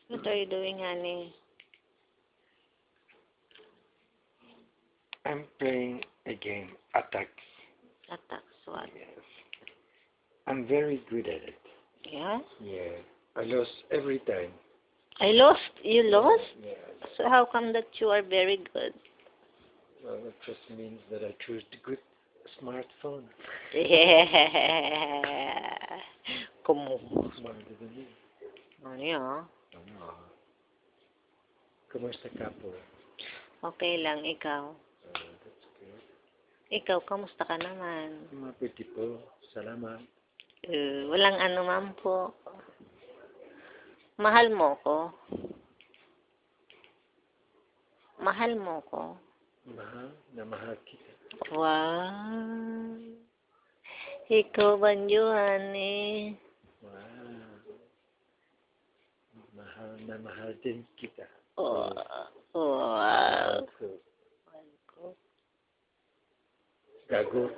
What are you doing, honey? I'm playing a game, Attacks. Attacks what? Yes. I'm very good at it. Yeah? Yeah. I lost every time. I lost? You lost? Yes. So how come that you are very good? Well, it just means that I choose the good smartphone. Yeah. Kumu. Smarter than you. Ano yun? Ano? Kumusta ka po? Okay lang, ikaw. That's good. Ikaw, kamusta ka naman? Mabuti po. Salamat. Walang ano man po. Mahal mo ko. Mahal mo ko. Mahal na mahal kita. Wow. Ikaw ba yun, eh? Wow. Mahal na mahal din kita. Oh, wow. Gago.